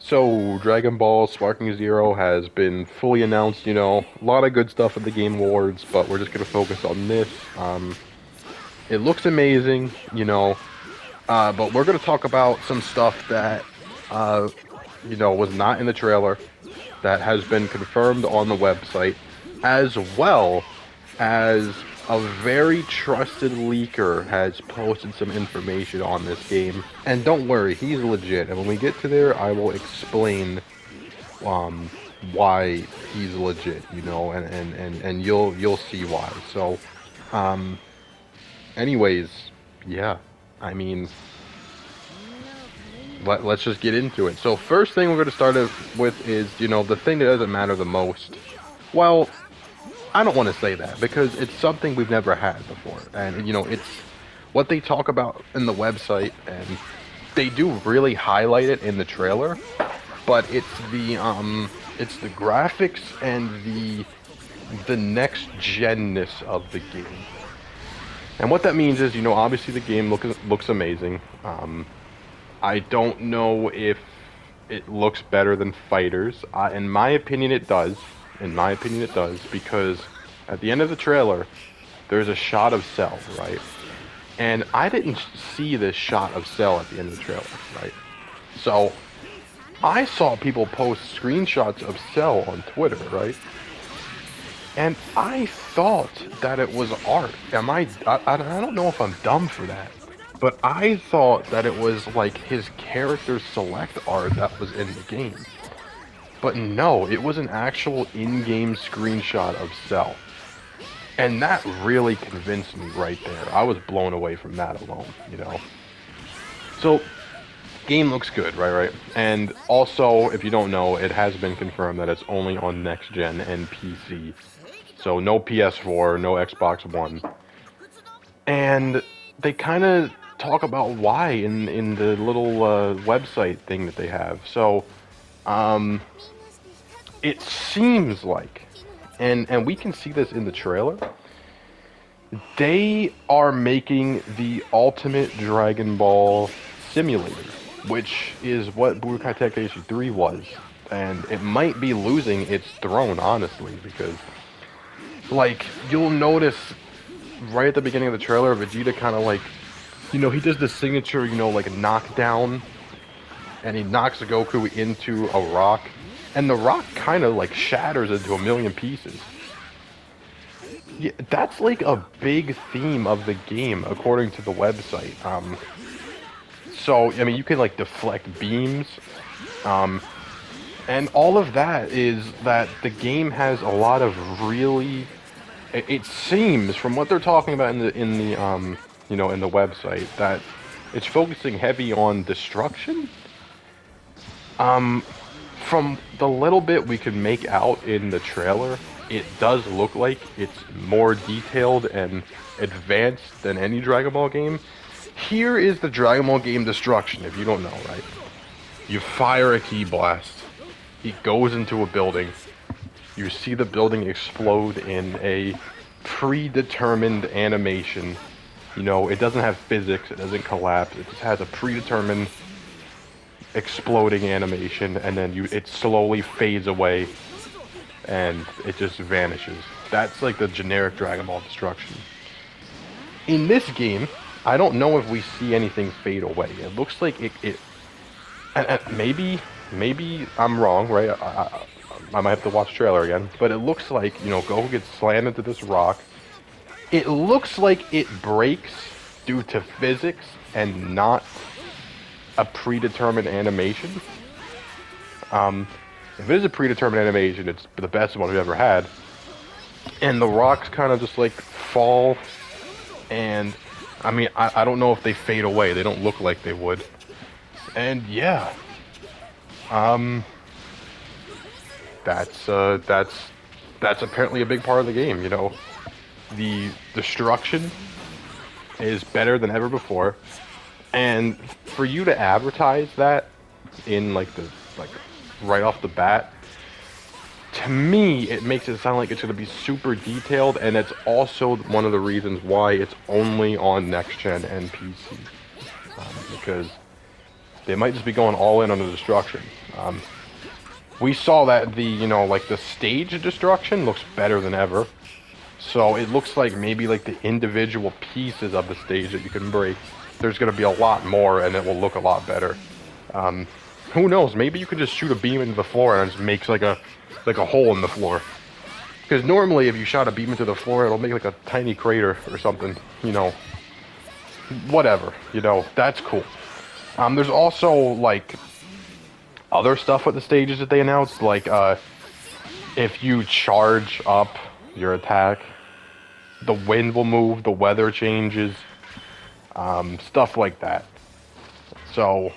So, Dragon Ball Sparking Zero has been fully announced, a lot of good stuff at the Game Awards, but we're just going to focus on this. It looks amazing, but we're going to talk about some stuff that, was not in the trailer, that has been confirmed on the website, as well as a very trusted leaker has posted some information on this game. And don't worry, he's legit. And when we get to there, I will explain why he's legit, and you'll see why. So, anyways, yeah, I mean, let's just get into it. So first thing we're going to start with is, the thing that doesn't matter the most. Well, I don't want to say that because it's something we've never had before, and it's what they talk about in the website, and they do really highlight it in the trailer. But it's the graphics and the next genness of the game. And what that means is, obviously the game looks amazing. I don't know if it looks better than Fighters. In my opinion, it does. Because at the end of the trailer, there's a shot of Cell, right? And I didn't see this shot of Cell at the end of the trailer, right? So, I saw people post screenshots of Cell on Twitter, right? And I thought that it was art. I don't know if I'm dumb for that, but I thought that it was like his character select art that was in the game. But no, it was an actual in-game screenshot of Cell. And that really convinced me right there. I was blown away from that alone, So, game looks good, right? And also, if you don't know, it has been confirmed that it's only on next gen and PC. So no PS4, no Xbox One. And they kind of talk about why in the little website thing that they have. So, it seems like, and we can see this in the trailer, they are making the ultimate Dragon Ball simulator, which is what Budokai Tenkaichi 3 was. And it might be losing its throne, honestly, because, you'll notice right at the beginning of the trailer, Vegeta kind of he does the signature, knockdown, and he knocks Goku into a rock, and the rock kind of shatters into a million pieces. Yeah, that's a big theme of the game, according to the website. So, I mean, you can deflect beams, and all of that is that the game has a lot of really. It seems from what they're talking about in the website that it's focusing heavy on destruction. From the little bit we can make out in the trailer, it does look like it's more detailed and advanced than any Dragon Ball game. Here is the Dragon Ball game destruction, if you don't know, right? You fire a ki blast. He goes into a building. You see the building explode in a predetermined animation. It doesn't have physics, it doesn't collapse, it just has a predetermined exploding animation, and then it slowly fades away, and it just vanishes. That's the generic Dragon Ball destruction. In this game, I don't know if we see anything fade away. It looks like and maybe I'm wrong, right? I might have to watch the trailer again, but it looks like, Goku gets slammed into this rock. It looks like it breaks due to physics and not a predetermined animation. If it is a predetermined animation, it's the best one we've ever had. And the rocks kind of just fall, and I mean, I don't know if they fade away. They don't look like they would. And yeah, that's apparently a big part of the game. The destruction is better than ever before, and for you to advertise that in right off the bat, to me it makes it sound like it's going to be super detailed, and it's also one of the reasons why it's only on next gen and PC, because They might just be going all in on the destruction. We saw that like the stage of destruction looks better than ever. So it looks like maybe like the individual pieces of the stage that you can break, there's going to be a lot more and it will look a lot better. Who knows? Maybe you could just shoot a beam into the floor and it just makes like a hole in the floor. Because normally if you shot a beam into the floor, it'll make like a tiny crater or something, whatever, that's cool. There's also like other stuff with the stages that they announced, like if you charge up your attack, the wind will move, the weather changes, stuff like that. So,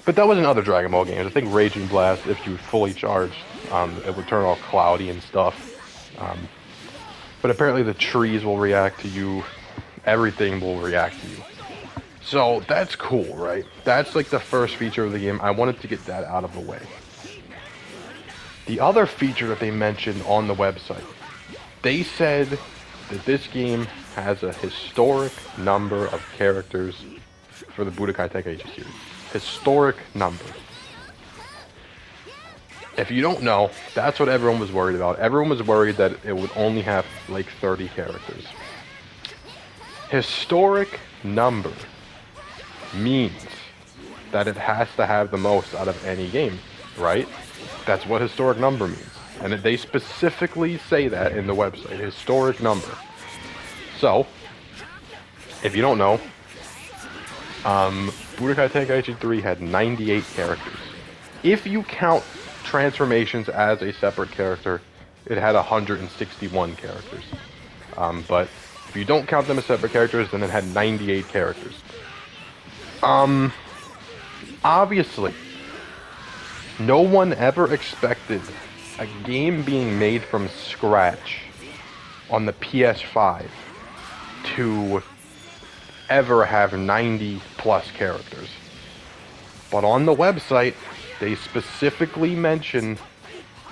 but that was in other Dragon Ball games. I think Raging Blast, if you fully charged, it would turn all cloudy and stuff. But apparently the trees will react to you, everything will react to you. So that's cool, right? That's like the first feature of the game. I wanted to get that out of the way. The other feature that they mentioned on the website, they said that this game has a historic number of characters for the Budokai Tenkaichi series. Historic number. If you don't know, that's what everyone was worried about. Everyone was worried that it would only have like 30 characters. Historic number means that it has to have the most out of any game, right? That's what historic number means. And they specifically say that in the website, historic number. So, if you don't know, Budokai Tenkaichi 3 had 98 characters. If you count transformations as a separate character, it had 161 characters. But if you don't count them as separate characters, then it had 98 characters. Obviously, no one ever expected a game being made from scratch on the PS5 to ever have 90 plus characters. But on the website, they specifically mention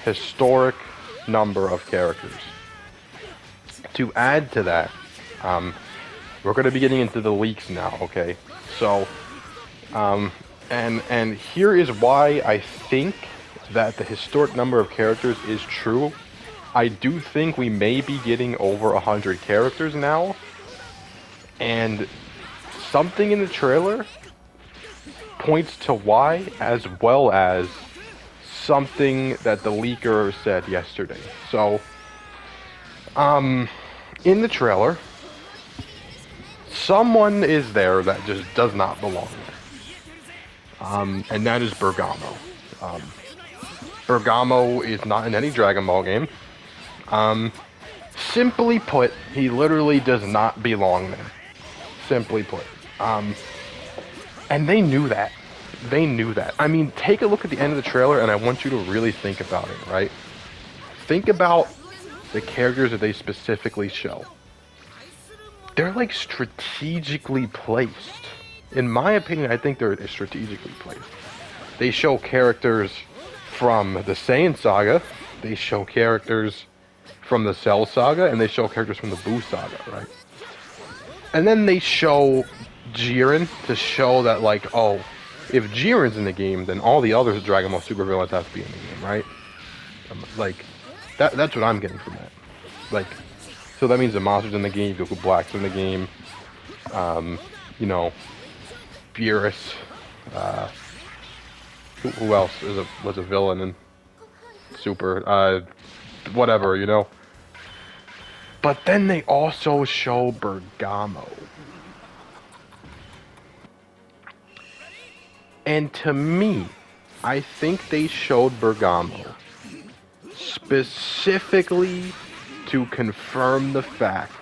historic number of characters. To add to that, we're going to be getting into the leaks now, okay? So, and here is why I think that the historic number of characters is true. I do think we may be getting over 100 characters now. And something in the trailer points to why, as well as something that the leaker said yesterday. So, in the trailer, someone is there that just does not belong there. And that is Bergamo. Bergamo is not in any Dragon Ball game. Simply put, he literally does not belong there. Simply put. And they knew that. They knew that. I mean, take a look at the end of the trailer and I want you to really think about it, right? Think about the characters that they specifically show. They're like strategically placed. In my opinion, I think they're strategically placed. They show characters from the Saiyan saga, they show characters from the Cell saga, and they show characters from the Buu saga, right? And then they show Jiren to show that, like, oh, if Jiren's in the game, then all the other Dragon Ball supervillains have to be in the game, right? Like, that's what I'm getting from that. Like, so that means the monster's in the game, Goku Black's in the game, Beerus, who else was a villain in Super, whatever, But then they also show Bergamo. And to me, I think they showed Bergamo specifically to confirm the fact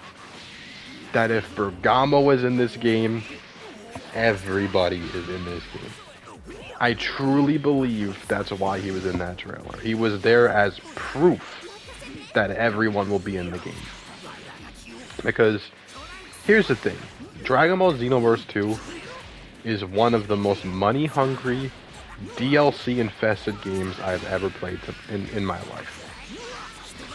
that if Bergamo is in this game, everybody is in this game. I truly believe that's why he was in that trailer. He was there as proof that everyone will be in the game. Because here's the thing, Dragon Ball Xenoverse 2 is one of the most money-hungry, DLC-infested games I've ever played in my life.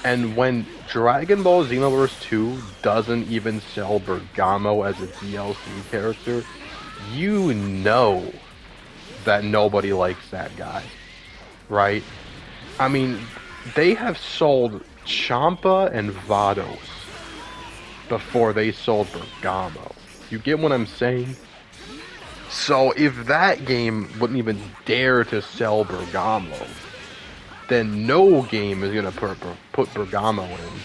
And when Dragon Ball Xenoverse 2 doesn't even sell Bergamo as a DLC character, you know that nobody likes that guy, right? I mean, they have sold Champa and Vados before they sold Bergamo. You get what I'm saying? So if that game wouldn't even dare to sell Bergamo, then no game is going to put Bergamo in,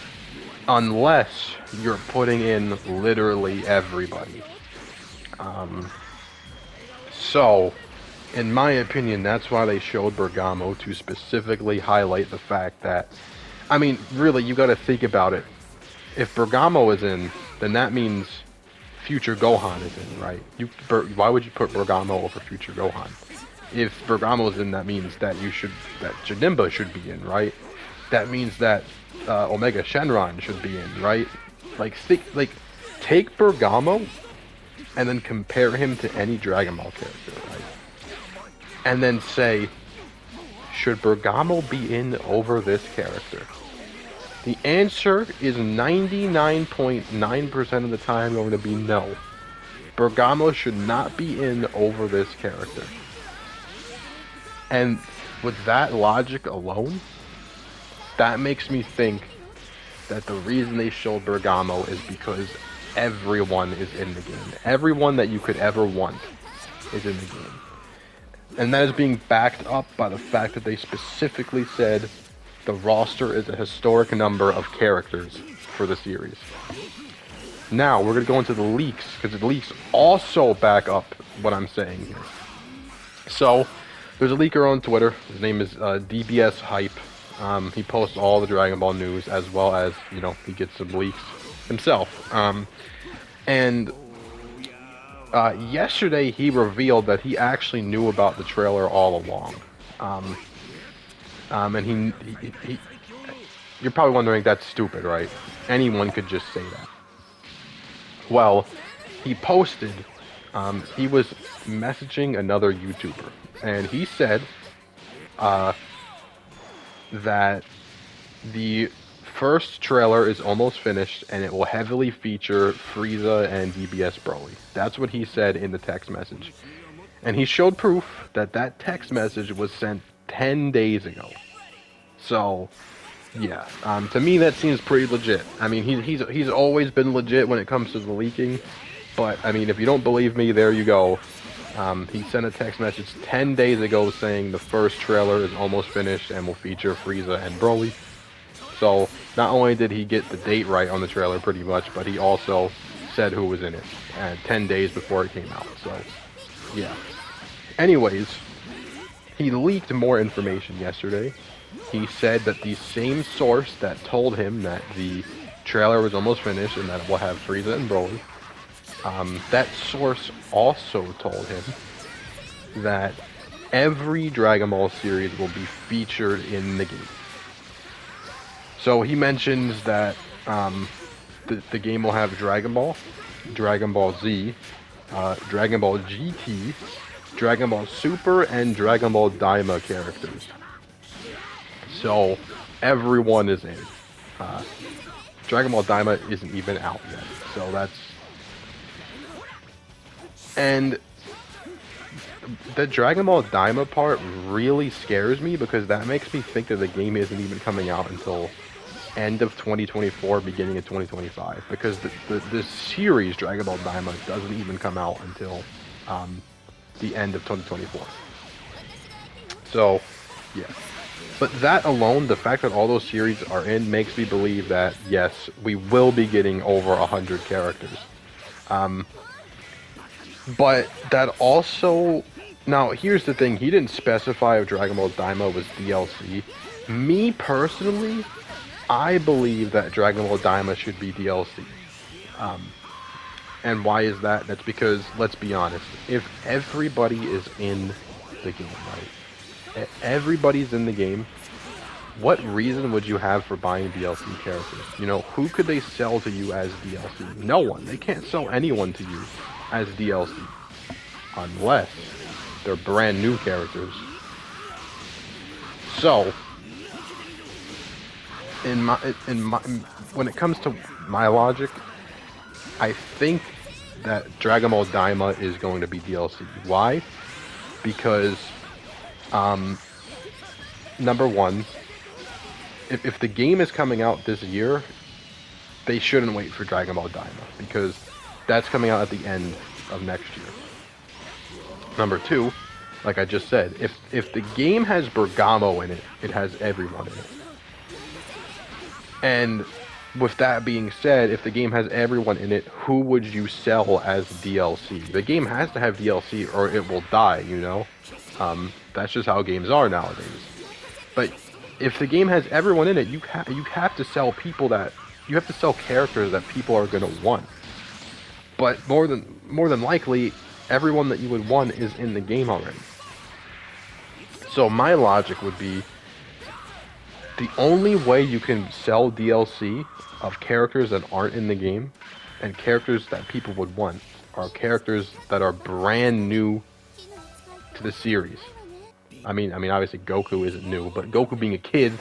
unless you're putting in literally everybody. So, in my opinion, that's why they showed Bergamo, to specifically highlight the fact that, I mean, really, you got to think about it. If Bergamo is in, then that means future Gohan is in, right? Why would you put Bergamo over future Gohan? If Bergamo is in, that means that Janemba should be in, right? That means that Omega Shenron should be in, right? Take Bergamo and then compare him to any Dragon Ball character, right? And then say, should Bergamo be in over this character? The answer is 99.9% of the time going to be no. Bergamo should not be in over this character. And with that logic alone, that makes me think that the reason they showed Bergamo is because everyone is in the game. Everyone that you could ever want is in the game. And that is being backed up by the fact that they specifically said the roster is a historic number of characters for the series. Now, we're going to go into the leaks, because the leaks also back up what I'm saying here. So, there's a leaker on Twitter. His name is DBS Hype. He posts all the Dragon Ball news, as well as, he gets some leaks himself. Yesterday he revealed that he actually knew about the trailer all along. And he you're probably wondering, that's stupid, right? Anyone could just say that. Well, he posted, he was messaging another YouTuber, and he said that the first trailer is almost finished, and it will heavily feature Frieza and DBS Broly. That's what he said in the text message. And he showed proof that that text message was sent 10 days ago. So, yeah, to me that seems pretty legit. I mean, he's always been legit when it comes to the leaking, but I mean, if you don't believe me, there you go. He sent a text message 10 days ago saying the first trailer is almost finished and will feature Frieza and Broly. So, not only did he get the date right on the trailer pretty much, but he also said who was in it 10 days before it came out. So, yeah. Anyways, he leaked more information yesterday. He said that the same source that told him that the trailer was almost finished and that it will have Frieza and Broly, that source also told him that every Dragon Ball series will be featured in the game. So he mentions that the game will have Dragon Ball, Dragon Ball Z, Dragon Ball GT, Dragon Ball Super, and Dragon Ball Daima characters. So everyone is in. Dragon Ball Daima isn't even out yet. So that's... And the Dragon Ball Daima part really scares me, because that makes me think that the game isn't even coming out until end of 2024, beginning of 2025, because the series Dragon Ball Daima doesn't even come out until the end of 2024. So, yeah. But that alone, the fact that all those series are in, makes me believe that, yes, we will be getting over 100 characters. But that also... Now, here's the thing. He didn't specify if Dragon Ball Daima was DLC. Me, personally, I believe that Dragon Ball Daima should be DLC. And why is that? That's because, let's be honest, if everybody is in the game, right? Everybody's in the game, what reason would you have for buying DLC characters? Who could they sell to you as DLC? No one. They can't sell anyone to you as DLC. Unless they're brand new characters. So, when it comes to my logic, I think that Dragon Ball Daima is going to be DLC. Why? because, number one, if the game is coming out this year, they shouldn't wait for Dragon Ball Daima, because that's coming out at the end of next year. Number two, like I just said, if the game has Bergamo in it, it has everyone in it. And with that being said, if the game has everyone in it, who would you sell as DLC? The game has to have DLC or it will die, you know? That's just how games are nowadays. But if the game has everyone in it, you have to sell people that... You have to sell characters that people are going to want. But more than likely, everyone that you would want is in the game already. So my logic would be, the only way you can sell DLC of characters that aren't in the game and characters that people would want are characters that are brand new to the series. I mean obviously Goku isn't new, but Goku being a kid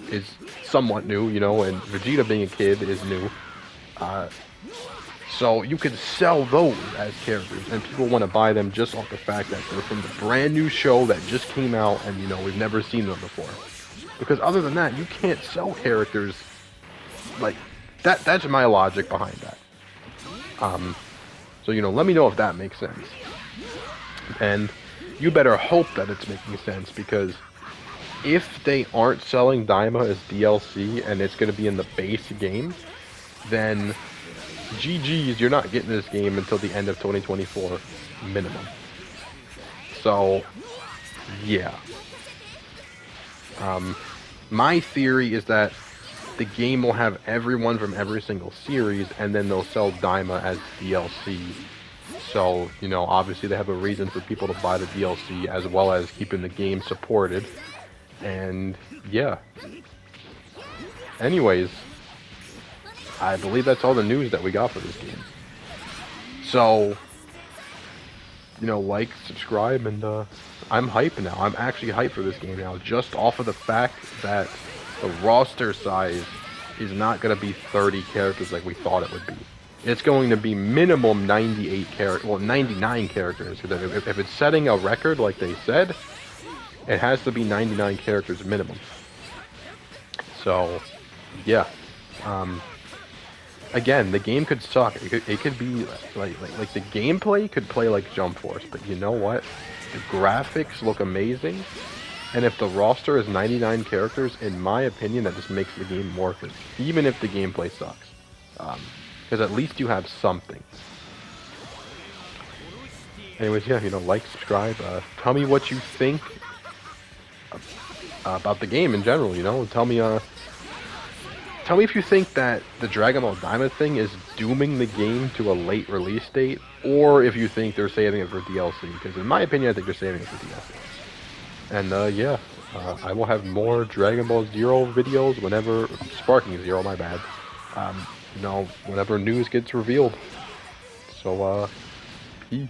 is somewhat new, you know, and Vegeta being a kid is new. So you can sell those as characters, and people want to buy them just off the fact that they're from the brand new show that just came out, and you know, we've never seen them before. Because other than that, you can't sell characters like that. That's my logic behind that. So you know, let me know if that makes sense. And you better hope that it's making sense, because if they aren't selling Daima as DLC and it's going to be in the base game, then GG's, you're not getting this game until the end of 2024 minimum. So yeah. My theory is that the game will have everyone from every single series, and then they'll sell Daima as DLC. So, you know, obviously they have a reason for people to buy the DLC, as well as keeping the game supported. And, yeah. Anyways, I believe that's all the news that we got for this game. So, you know, like, subscribe, and I'm hyped now. I'm actually hyped for this game now, just off of the fact that the roster size is not going to be 30 characters like we thought it would be. It's going to be minimum 98 characters, well, 99 characters. If it's setting a record like they said, it has to be 99 characters minimum. So, yeah. Again, the game could suck. It could be like the gameplay could play like Jump Force, but you know what? The graphics look amazing, and if the roster is 99 characters, in my opinion, that just makes the game worth it, even if the gameplay sucks. Because at least you have something. Anyways, yeah, you know, like, subscribe, tell me what you think about the game in general, you know, tell me if you think that the Dragon Ball Daima thing is dooming the game to a late release date, or if you think they're saving it for DLC, because in my opinion, I think they're saving it for DLC. And, yeah, I will have more Dragon Ball Zero videos whenever, Sparking Zero, my bad, you know, whenever news gets revealed. So, peace.